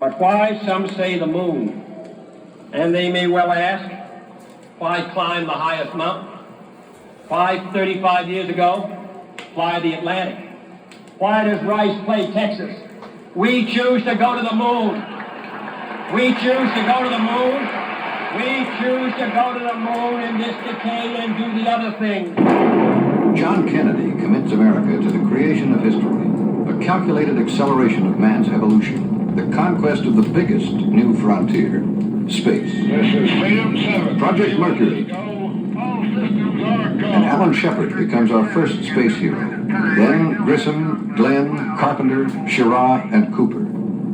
But why, some say, the moon? And they may well ask, why climb the highest mountain? Why, 35 years ago, fly the Atlantic? Why does Rice play Texas? We choose to go to the moon. We choose to go to the moon. We choose to go to the moon in this decade and do the other thing. John Kennedy commits America to the creation of history, a calculated acceleration of man's evolution, the conquest of the biggest new frontier, space. This is Freedom 7. Project Mercury. All systems are go. And Alan Shepard becomes our first space hero. Then Grissom, Glenn, Carpenter, Schirra, and Cooper.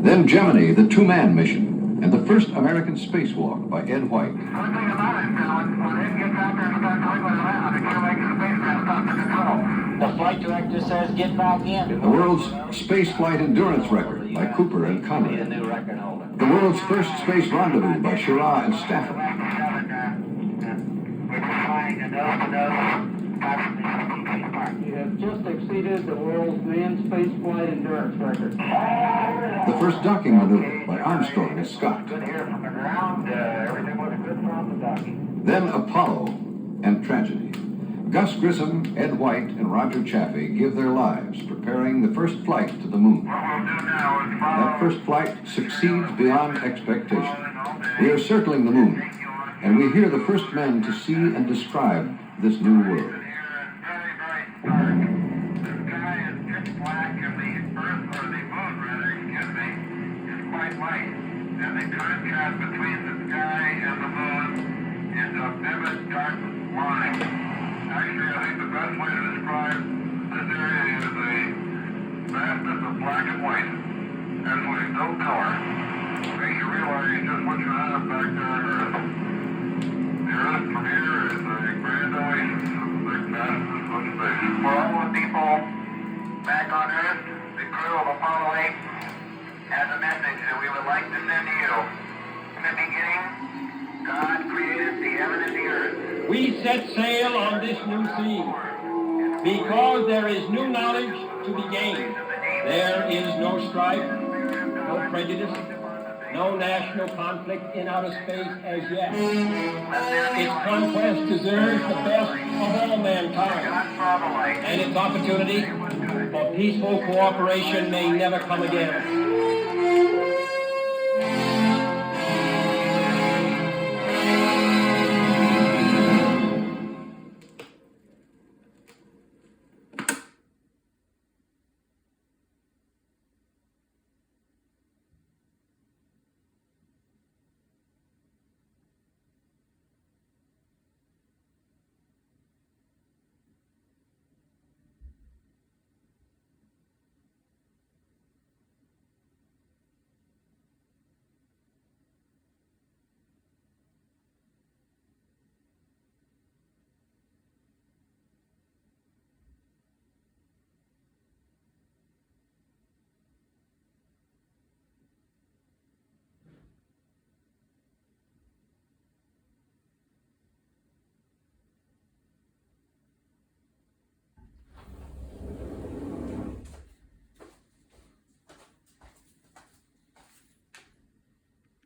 Then Gemini, the two-man mission, and the first American spacewalk by Ed White. One thing about it, when it gets out there and starts wiggling around, it sure makes the spacecraft stop to control. The flight director says get back in. The world's spaceflight endurance record by Cooper and Need a Conrad. new record holder. The world's first space rendezvous by Schirra and Stafford. We're flying a nose-to-nose. He has just exceeded the world's manned spaceflight endurance record. The first docking maneuver by Armstrong and Scott. Good here from the ground. Everything was good from the docking. Then Apollo and tragedy. Gus Grissom, Ed White, and Roger Chaffee give their lives preparing the first flight to the moon. What we'll do now is follow. That first flight succeeds beyond expectation. We are circling the moon, and we hear the first men to see and describe this new world. Here is very, very dark. The sky is pitch black, and the Earth, or the moon rather, excuse me, is quite light. And the contrast between the sky and the moon is a vivid dark line. Actually, I think the best way to describe this area is a vastness of black and white, absolutely no color. Makes you realize just what you have back there on Earth. The Earth from here is a grand oasis of the vastness of space. For all the people back on Earth, the crew of Apollo 8 has a message that we would like to send to you. In the beginning, God created the heaven and the earth. We set sail on this new sea because there is new knowledge to be gained. There is no strife, no prejudice, no national conflict in outer space as yet. Its conquest deserves the best of all mankind, God saw the light. and its opportunity for peaceful cooperation may never come again.